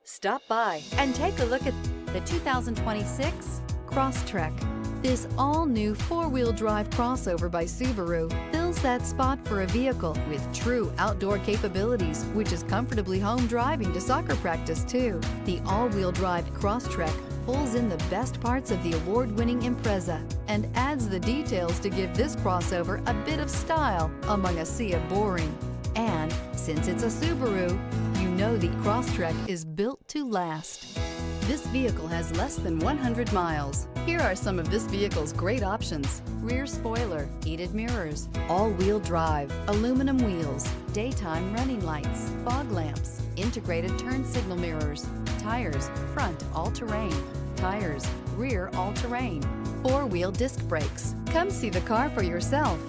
Stop by and take a look at the 2026 Crosstrek. This all-new four-wheel drive crossover by Subaru fills that spot for a vehicle with true outdoor capabilities, which is comfortably home driving to soccer practice too. The all-wheel drive Crosstrek pulls in the best parts of the award-winning Impreza and adds the details to give this crossover a bit of style among a sea of boring. And since it's a Subaru, you know the Crosstrek is built to last. This vehicle has less than 100 miles. Here are some of this vehicle's great options: rear spoiler, heated mirrors, all-wheel drive, aluminum wheels, daytime running lights, fog lamps, integrated turn signal mirrors, tires, front all-terrain, tires, rear all-terrain, four-wheel disc brakes. Come see the car for yourself.